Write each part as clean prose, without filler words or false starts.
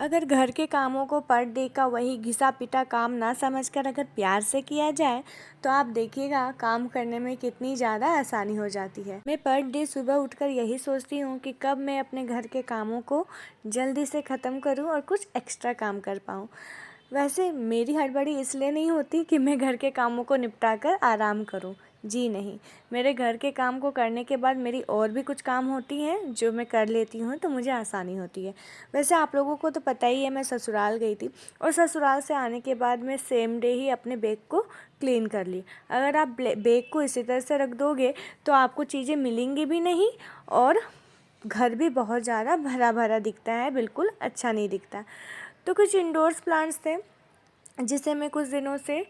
अगर घर के कामों को पर डे का वही घिसा पिटा काम ना समझकर अगर प्यार से किया जाए तो आप देखिएगा काम करने में कितनी ज़्यादा आसानी हो जाती है। मैं पर डे सुबह उठकर यही सोचती हूँ कि कब मैं अपने घर के कामों को जल्दी से ख़त्म करूँ और कुछ एक्स्ट्रा काम कर पाऊँ। वैसे मेरी हड़बड़ी इसलिए नहीं होती कि मैं घर के कामों को निपटा कर आराम करूं। जी नहीं, मेरे घर के काम को करने के बाद मेरी और भी कुछ काम होती हैं जो मैं कर लेती हूँ तो मुझे आसानी होती है। वैसे आप लोगों को तो पता ही है मैं ससुराल गई थी और ससुराल से आने के बाद मैं सेम डे ही अपने बैग को क्लीन कर ली। अगर आप बैग को इसी तरह से रख दोगे तो आपको चीज़ें मिलेंगी भी नहीं और घर भी बहुत ज़्यादा भरा भरा दिखता है, बिल्कुल अच्छा नहीं दिखता। तो कुछ इंडोर्स प्लांट्स थे जिसे मैं कुछ दिनों से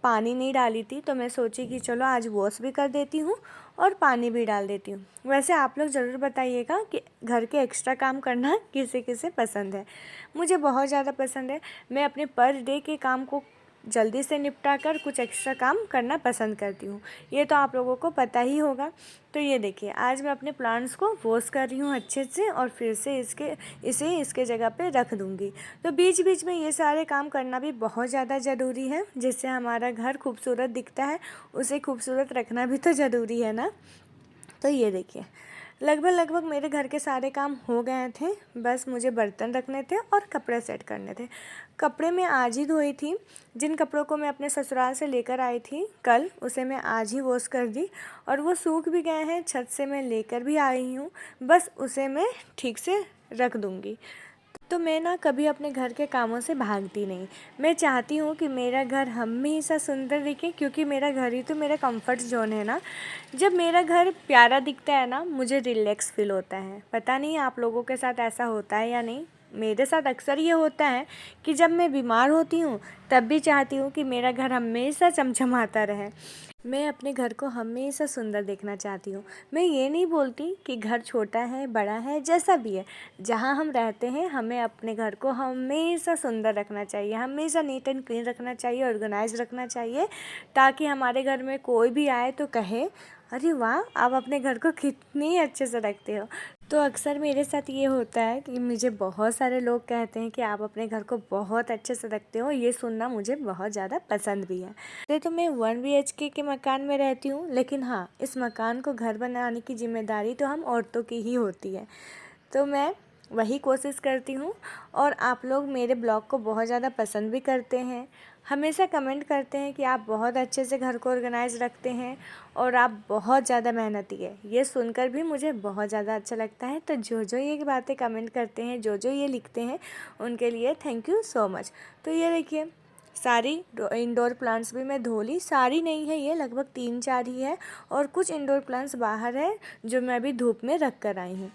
पानी नहीं डाली थी, तो मैं सोची कि चलो आज वॉश भी कर देती हूँ और पानी भी डाल देती हूँ। वैसे आप लोग ज़रूर बताइएगा कि घर के एक्स्ट्रा काम करना किसे किसे पसंद है। मुझे बहुत ज़्यादा पसंद है। मैं अपने पर डे के काम को जल्दी से निपटा कर कुछ एक्स्ट्रा काम करना पसंद करती हूँ। ये तो आप लोगों को पता ही होगा। तो ये देखिए, आज मैं अपने प्लांट्स को वॉश कर रही हूँ अच्छे से और फिर से इसके जगह पे रख दूँगी। तो बीच बीच में ये सारे काम करना भी बहुत ज़्यादा ज़रूरी है। जिससे हमारा घर खूबसूरत दिखता है, उसे खूबसूरत रखना भी तो ज़रूरी है ना। तो ये देखिए, लगभग मेरे घर के सारे काम हो गए थे। बस मुझे बर्तन रखने थे और कपड़े सेट करने थे। कपड़े मैं आज ही धोई थी। जिन कपड़ों को मैं अपने ससुराल से लेकर आई थी कल, उसे मैं आज ही वॉश कर दी और वो सूख भी गए हैं। छत से मैं लेकर भी आई हूँ, बस उसे मैं ठीक से रख दूँगी। तो मैं ना कभी अपने घर के कामों से भागती नहीं। मैं चाहती हूँ कि मेरा घर हमेशा सुंदर दिखे, क्योंकि मेरा घर ही तो मेरा कंफर्ट जोन है ना। जब मेरा घर प्यारा दिखता है ना, मुझे रिलैक्स फील होता है। पता नहीं आप लोगों के साथ ऐसा होता है या नहीं। मेरे साथ अक्सर ये होता है कि जब मैं बीमार होती हूँ तब भी चाहती हूँ कि मेरा घर हमेशा चमचमाता रहे। मैं अपने घर को हमेशा सुंदर देखना चाहती हूँ। मैं ये नहीं बोलती कि घर छोटा है बड़ा है, जैसा भी है, जहाँ हम रहते हैं हमें अपने घर को हमेशा सुंदर रखना चाहिए, हमेशा नीट एंड क्लीन रखना चाहिए, ऑर्गेनाइज रखना चाहिए, ताकि हमारे घर में कोई भी आए तो कहे अरे वाह, आप अपने घर को कितनी अच्छे से रखते हो। तो अक्सर मेरे साथ ये होता है कि मुझे बहुत सारे लोग कहते हैं कि आप अपने घर को बहुत अच्छे से रखते हो। ये सुनना मुझे बहुत ज़्यादा पसंद भी है। वैसे तो मैं 1 BHK के मकान में रहती हूँ, लेकिन हाँ, इस मकान को घर बनाने की जिम्मेदारी तो हम औरतों की ही होती है। तो मैं वही कोशिश करती हूँ और आप लोग मेरे ब्लॉग को बहुत ज़्यादा पसंद भी करते हैं। हमेशा कमेंट करते हैं कि आप बहुत अच्छे से घर को ऑर्गेनाइज रखते हैं और आप बहुत ज़्यादा मेहनती है। ये सुनकर भी मुझे बहुत ज़्यादा अच्छा लगता है। तो जो जो ये बातें कमेंट करते हैं, जो जो ये लिखते हैं, उनके लिए थैंक यू सो मच। तो ये देखिए, सारी इंडोर प्लांट्स भी मैं धो ली। सारी नहीं है, ये लगभग 3-4 ही है और कुछ इंडोर प्लांट्स बाहर है जो मैं अभी धूप में रख कर आई हूँ।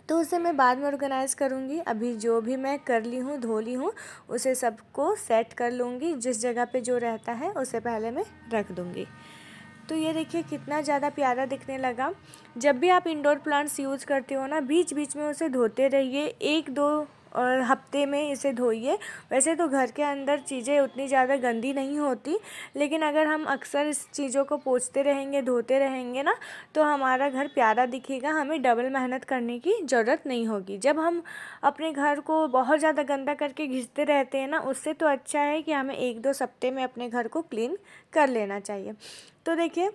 तो उसे मैं बाद में ऑर्गेनाइज़ करूँगी। अभी जो भी मैं कर ली हूँ, धो ली हूँ, उसे सबको सेट कर लूँगी। जिस जगह पे जो रहता है उसे पहले मैं रख दूँगी। तो ये देखिए कितना ज़्यादा प्यारा दिखने लगा। जब भी आप इंडोर प्लांट्स यूज़ करते हो ना, बीच बीच में उसे धोते रहिए, 1-2 और हफ्ते में इसे धोइए। वैसे तो घर के अंदर चीज़ें उतनी ज़्यादा गंदी नहीं होती, लेकिन अगर हम अक्सर इस चीज़ों को पोंछते रहेंगे, धोते रहेंगे ना, तो हमारा घर प्यारा दिखेगा। हमें डबल मेहनत करने की ज़रूरत नहीं होगी। जब हम अपने घर को बहुत ज़्यादा गंदा करके घिसते रहते हैं ना, उससे तो अच्छा है कि हमें 1-2 हफ्ते में अपने घर को क्लीन कर लेना चाहिए। तो देखिए,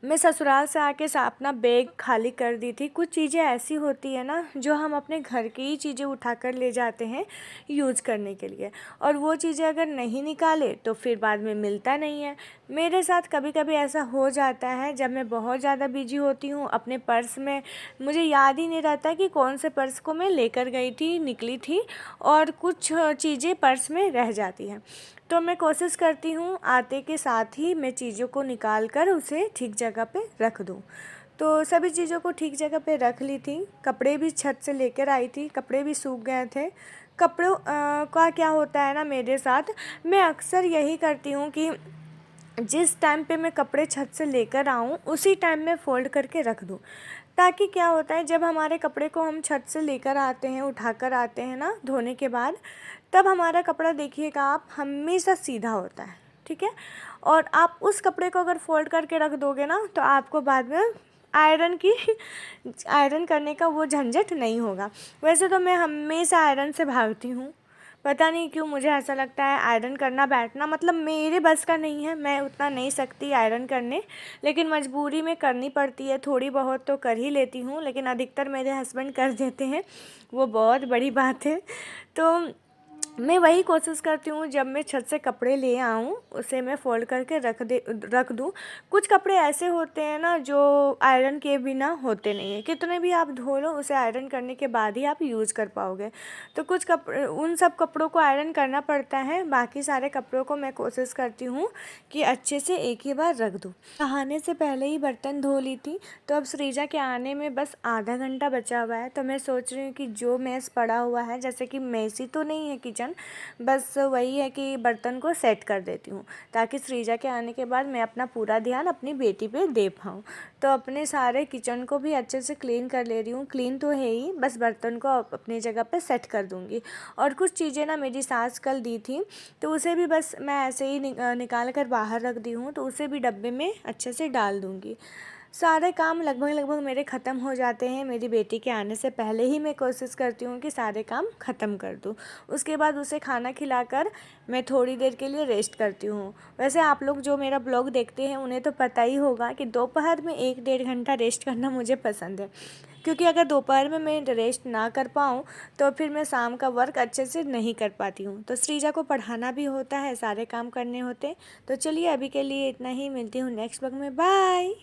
मैं ससुराल से आके अपना बैग खाली कर दी थी। कुछ चीज़ें ऐसी होती है ना जो हम अपने घर की ही चीज़ें उठा कर ले जाते हैं यूज़ करने के लिए, और वो चीज़ें अगर नहीं निकाले तो फिर बाद में मिलता नहीं है। मेरे साथ कभी कभी ऐसा हो जाता है जब मैं बहुत ज़्यादा बिजी होती हूँ। अपने पर्स में मुझे याद ही नहीं रहता कि कौन से पर्स को मैं लेकर गई थी, निकली थी, और कुछ चीज़ें पर्स में रह जाती हैं। तो मैं कोशिश करती हूँ आते के साथ ही मैं चीज़ों को निकाल कर उसे ठीक जगह पे रख दूँ। तो सभी चीज़ों को ठीक जगह पे रख ली थी। कपड़े भी छत से लेकर आई थी, कपड़े भी सूख गए थे। कपड़ों का क्या होता है ना मेरे साथ, मैं अक्सर यही करती हूँ कि जिस टाइम पे मैं कपड़े छत से लेकर आऊँ उसी टाइम में फ़ोल्ड करके रख दूँ। ताकि क्या होता है, जब हमारे कपड़े को हम छत से लेकर आते हैं, उठाकर आते हैं ना धोने के बाद, तब हमारा कपड़ा देखिएगा आप हमेशा सीधा होता है, ठीक है। और आप उस कपड़े को अगर फ़ोल्ड करके रख दोगे ना, तो आपको बाद में आयरन करने का वो झंझट नहीं होगा। वैसे तो मैं हमेशा आयरन से भागती हूँ, पता नहीं क्यों मुझे ऐसा लगता है आयरन करना बैठना मतलब मेरे बस का नहीं है, मैं उतना नहीं सकती आयरन करने, लेकिन मजबूरी में करनी पड़ती है। थोड़ी बहुत तो कर ही लेती हूँ, लेकिन अधिकतर मेरे हस्बैंड कर देते हैं, वो बहुत बड़ी बात है। तो मैं वही कोशिश करती हूँ, जब मैं छत से कपड़े ले आऊँ उसे मैं फ़ोल्ड करके रख दूँ। कुछ कपड़े ऐसे होते हैं ना जो आयरन किए बिना होते नहीं हैं, कितने भी आप धो लो उसे आयरन करने के बाद ही आप यूज़ कर पाओगे। तो कुछ कपड़े, उन सब कपड़ों को आयरन करना पड़ता है, बाकी सारे कपड़ों को मैं कोशिश करती हूँ कि अच्छे से एक ही बार रख दूँ। नहाने से पहले ही बर्तन धो ली थी, तो अब श्रीजा के आने में बस आधा घंटा बचा हुआ है। तो मैं सोच रही हूँ कि जो मेस पड़ा हुआ है, जैसे कि मेसी तो नहीं है किचन, बस वही है कि बर्तन को सेट कर देती हूँ, ताकि श्रीजा के आने के बाद मैं अपना पूरा ध्यान अपनी बेटी पे दे पाऊँ। तो अपने सारे किचन को भी अच्छे से क्लीन कर ले रही हूँ, क्लीन तो है ही, बस बर्तन को अपनी जगह पे सेट कर दूँगी। और कुछ चीज़ें ना मेरी सास कल दी थी, तो उसे भी बस मैं ऐसे ही निकाल कर बाहर रख दी हूँ, तो उसे भी डब्बे में अच्छे से डाल दूँगी। सारे काम लगभग लगभग मेरे ख़त्म हो जाते हैं। मेरी बेटी के आने से पहले ही मैं कोशिश करती हूँ कि सारे काम ख़त्म कर दूँ। उसके बाद उसे खाना खिलाकर मैं थोड़ी देर के लिए रेस्ट करती हूँ। वैसे आप लोग जो मेरा ब्लॉग देखते हैं उन्हें तो पता ही होगा कि दोपहर में 1-1.5 घंटा रेस्ट करना मुझे पसंद है, क्योंकि अगर दोपहर में मैं रेस्ट ना कर पाऊँ तो फिर मैं शाम का वर्क अच्छे से नहीं कर पाती हूँ। तो श्रीजा को पढ़ाना भी होता है, सारे काम करने होते हैं। तो चलिए अभी के लिए इतना ही, मिलती हूँ नेक्स्ट ब्लॉग में, बाय।